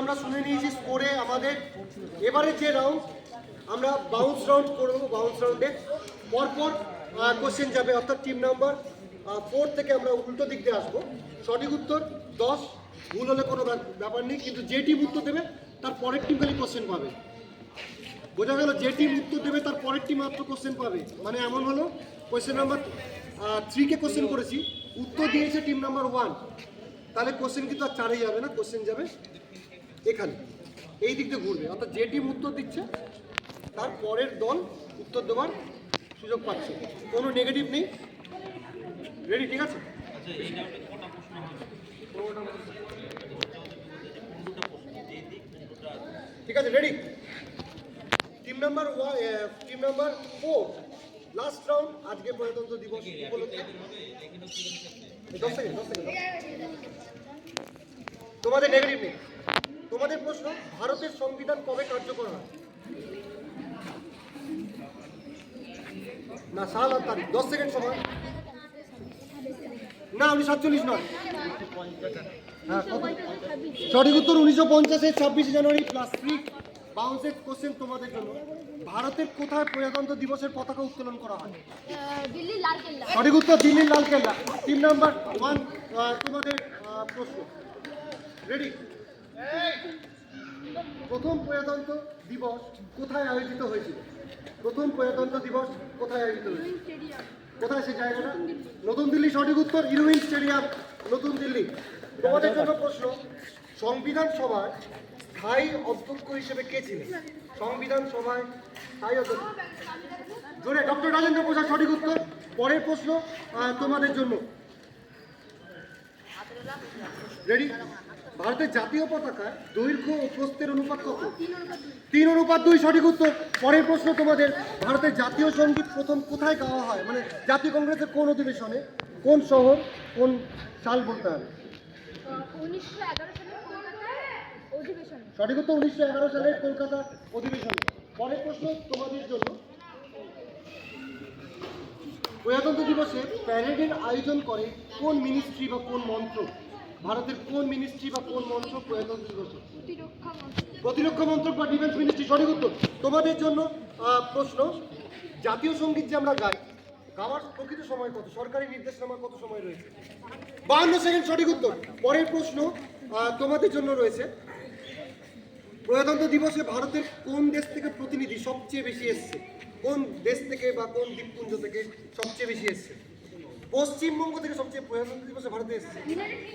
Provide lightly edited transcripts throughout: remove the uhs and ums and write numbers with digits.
আমরা শুনে নিয়েছি স্কোরে আমাদের এবারে যে রাউন্ড আমরা বাউন্স রাউন্ড করবো। বাউন্স রাউন্ডে পরপর কোশ্চেন যাবে, অর্থাৎ টিম নাম্বার 4 থেকে আমরা উল্টো দিক দিয়ে আসবো। সঠিক উত্তর 10, ভুল হলে কোনো ব্যাপার নেই, কিন্তু যে টিম উত্তর দেবে তার পরের টিম খালি কোশ্চেন পাবে। বোঝা গেল? যে টিম উত্তর দেবে তার পরের টিম মাত্র কোশ্চেন পাবে। মানে এমন হলো কোশ্চেন নাম্বার 3 কে কোশ্চেন করেছি, উত্তর দিয়েছে টিম নাম্বার 1, তাহলে কোশ্চেন কিন্তু আর 4-এ যাবে না, কোশ্চেন যাবে এখানে, এই দিক দিয়ে ঘুরবে। অর্থাৎ যে টিম উত্তর দিচ্ছে তার পরের দল উত্তর দেওয়ার সুযোগ পাচ্ছে, কোনো নেগেটিভ নেই। রেডি? ঠিক আছে। ঠিক আছে, ready. Team number 4, last round আজকে প্রজাতন্ত্র দিবস উপলক্ষে। 10 সেকেন্ড। তোমাদের নেগেটিভ নেই। তোমাদের প্রশ্ন, ভারতের সংবিধান কবে কার্যকর হয়? না, সাল আর তারিখ। 10 সেকেন্ড সময়। না, 1947 নয়। হ্যাঁ, সঠিক উত্তর 1950-এর 26 জানুয়ারি +3 বাউন্সের কোশ্চেন তোমাদের জন্য। ভারতের কোথায় প্রজাতন্ত্র দিবসের পতাকা উত্তোলন করা হয়? দিল্লির লাল কেল্লা। সঠিক উত্তর দিল্লির লাল কেল্লা। টিম নাম্বার 1 তোমাদের প্রশ্ন। রেডি? প্রথম প্রজাতন্ত্র দিবস কোথায় আয়োজিত হয়েছিল? প্রথম প্রজাতন্ত্র দিবস কোথায় আয়োজিত হয়েছিল? কোথায় সেই জায়গাটা? নতুন দিল্লি। সঠিক উত্তর ইরউইন স্টেডিয়াম, নতুন দিল্লি। তোমাদের জন্য প্রশ্ন, সংবিধান সভার স্থায়ী অধ্যক্ষ হিসেবে কে ছিলেন? সংবিধান সভায় স্থায়ী অধ্যক্ষ জোরে ডক্টর রাজেন্দ্র প্রসাদ। সঠিক উত্তর। পরের প্রশ্ন তোমাদের জন্য। রেডি? ভারতের জাতীয় পতাকার দৈর্ঘ্য ও প্রস্থের অনুপাত কত? 3:2। সঠিক উত্তর। পরের প্রশ্ন তোমাদের, ভারতের জাতীয় সঙ্গীত প্রথম কোথায় গাওয়া হয়? মানে জাতীয় কংগ্রেসের কোন অধিবেশনে, কোন শহর, কোন সাল বলতে হবে? 1911 সালের কলকাতার অধিবেশন। সঠিক উত্তর 1911 সালের কলকাতা অধিবেশন। পরের প্রশ্ন তোমাদের জন্য, প্রজাতন্ত্র দিবসে প্যারেডের আয়োজন করে কোন মিনিস্ট্রি বা কোন মন্ত্রক? ভারতের কোন মিনিস্ট্রি বা কোন মন্ত্রক প্রজাতন্ত্র দিবসে? প্রতিরক্ষা মন্ত্রক বা ডিফেন্স মিনিস্ট্রি। সঠিক উত্তর। তোমাদের জন্য প্রশ্ন, জাতীয় সঙ্গীত যে আমরা গাই, গাওয়ার প্রকৃত সময় কত? সরকারি নির্দেশনামা কত সময় রয়েছে? 52 সেকেন্ড। সঠিক উত্তর। পরের প্রশ্ন তোমাদের জন্য রয়েছে, প্রজাতন্ত্র দিবসে ভারতের কোন দেশ থেকে প্রতিনিধি সবচেয়ে বেশি এসছে? কোন দেশ থেকে বা কোন দ্বীপপুঞ্জ থেকে সবচেয়ে বেশি এসছে? পশ্চিমবঙ্গ থেকে সবচেয়ে প্রজাতন্ত্র দিবসে ভারতে এসছে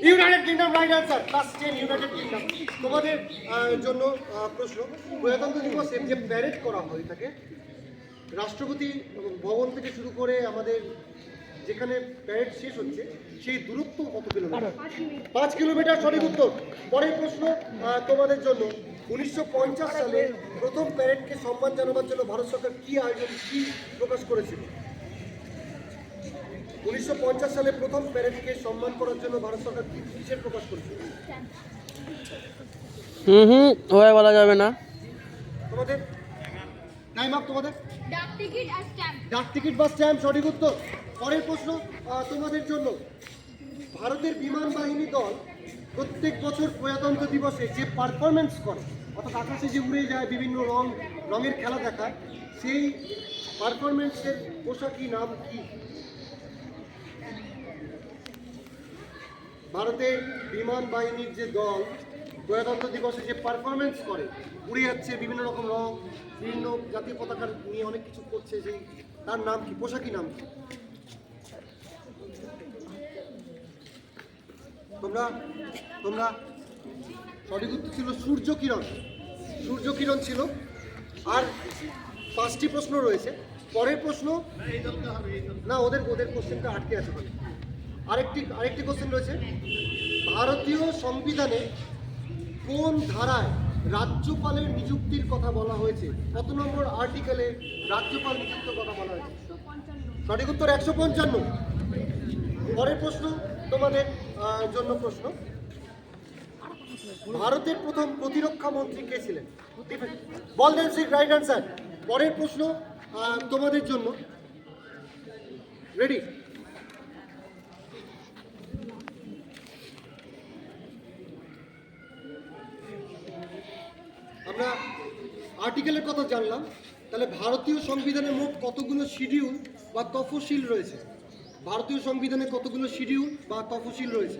United kingdom. Right answer, +10 United kingdom. তোমাদের জন্য প্রশ্ন, প্রজাতন্ত্র দিবসে যে প্যারেড করা হয় থাকে, রাষ্ট্রপতি ভবন থেকে শুরু করে আমাদের যেখানে প্যারেড শেষ হচ্ছে সেই দূরত্ব কত কিলোমিটার? 5 কিলোমিটার। সঠিক উত্তর। পরের প্রশ্ন তোমাদের জন্য, 1950 সালে প্রথম প্যারেডকে সম্মান জানাবার জন্য ভারত সরকার কি প্রকাশ করেছিল? 1950 সালে প্রথম প্যারেডকে সম্মান করার জন্য ভারত সরকার কিসের প্রকাশ করেছিল? ওই বলা যাবে না। তোমাদের টাইম আপ। তোমাদের ডাক টিকিট আর স্ট্যাম্প। ডাক টিকিট বা স্ট্যাম্প। সঠিক উত্তর। পরের প্রশ্ন তোমাদের জন্য, ভারতের বিমান বাহিনী দল প্রত্যেক বছর প্রজাতন্ত্র দিবসে যে পারফরমেন্স করে, অর্থাৎ আকাশে যে উড়ে যায়, বিভিন্ন রঙের খেলা দেখায়, সেই পারফরমেন্সের পোশাকি নাম কি? ভারতের বিমান বাহিনীর যে দল প্রজাতন্ত্র দিবসে যে পারফরমেন্স করে, উড়ে যাচ্ছে বিভিন্ন রকম রং, বিভিন্ন জাতীয় পতাকা নিয়ে অনেক কিছু করছে, সেই তার নাম কি? পোশাকি নাম কি? তোমরা সঠিক উত্তর ছিল সূর্য কিরণ। সূর্য কিরণ ছিল। আর 5টি প্রশ্ন রয়েছে। পরের প্রশ্ন, না ওদের কোশ্চেনটা আটকে আছে। আরেকটি কোশ্চেন রয়েছে, ভারতীয় সংবিধানে কোন ধারায় রাজ্যপালের নিযুক্তির কথা বলা হয়েছে? কত নম্বর আর্টিকেলে রাজ্যপাল নিযুক্তির কথা বলা হয়েছে? সঠিক উত্তর 155। পরের প্রশ্ন তোমাদের জন্য প্রশ্ন, ভারতের প্রথম প্রতিরক্ষা মন্ত্রী কে ছিলেন? বলদেব সিং। Right answer. পরের প্রশ্ন তোমাদের জন্য। রেডি? আমরা আর্টিকেলের কথা জানলাম, তাহলে ভারতীয় সংবিধানে মোট কতগুলো শিডিউল বা তফসিল রয়েছে? ভারতীয় সংবিধানে কতগুলো শিডিউল বা তফসিল রয়েছে?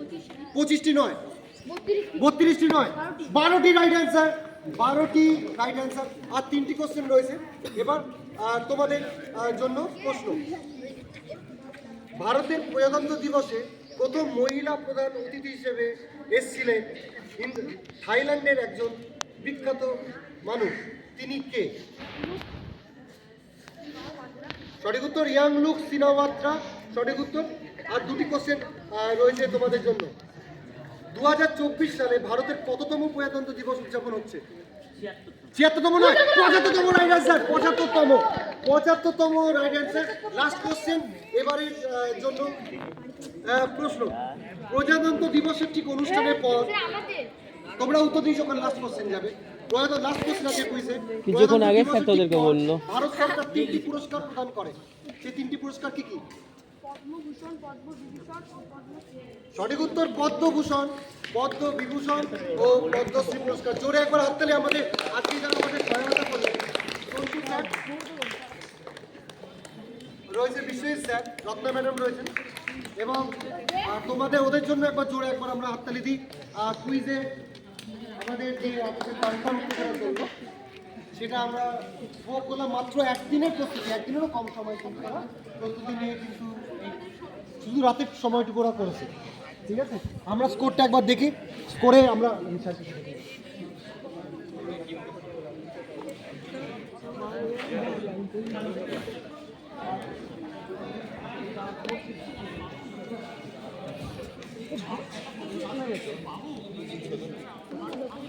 25টি নয়, 32টি নয়, 12টি রাইট অ্যান্সার, 12টি রাইট অ্যান্সার। আর 3টি কোশ্চেন রয়েছে। এবার তোমাদের জন্য প্রশ্ন, ভারতের প্রজাতন্ত্র দিবসে প্রথম মহিলা প্রধান অতিথি হিসেবে এসেছিলেন থাইল্যান্ডের একজন বিখ্যাত মানুষ, তিনি কে? সঠিক উত্তর ইয়াংলুক সিনাওয়াত্রা, সঠিক উত্তর। আর 2টি কোশ্চেন রয়েছে তোমাদের জন্য। 2024 সালে ভারতের কততম প্রজাতন্ত্র দিবস উদযাপন হচ্ছে? 76তম নয়, 75তম রাইট অ্যান্সার, 75তম রাইট অ্যান্সার। লাস্ট কোশ্চেন এবারের জন্য প্রশ্ন, প্রজাতন্ত্র দিবসের ঠিক অনুষ্ঠানের পর তোমরা উত্তর দিয়েছো, ওখানে লাস্ট কোশ্চেন যাবে। লাস্ট কোশ্চেন আছে কুইজে। কিছুক্ষণ আগে স্যার তোদেরকে বললো। ভারত সরকার 3টি পুরস্কার প্রদান করে, সেই 3টি পুরস্কার কি কি? পদ্মভূষণ, পদ্মবিভূষণ ও পদ্মশ্রী। সঠিক উত্তর পদ্মভূষণ, পদ্মবিভূষণ ও পদ্মশ্রী পুরস্কার। জোরে একবার হাততালি আমাদের আজকে যারা আমাদের সহায়তা করলেন। সঞ্জু স্যার রয়েছে, বিশ্বজিৎ স্যার, রত্না ম্যাডাম রয়েছেন, এবং তোমাদের ওদের জন্য একবার জোরে একবার আমরা হাততালি দিই। কুইজে আমাদের যে আজকে কনফার্ম করবো সেটা আমরা করলাম মাত্র একদিনের প্রস্তুতি, একদিনেরও কম সময় কিন্তু তারা প্রস্তুতি নিয়ে কিন্তু শুধু রাতের সময়টুকু ওরা করেছে। ঠিক আছে, আমরা স্কোরটা একবার দেখি, স্কোরে আমরা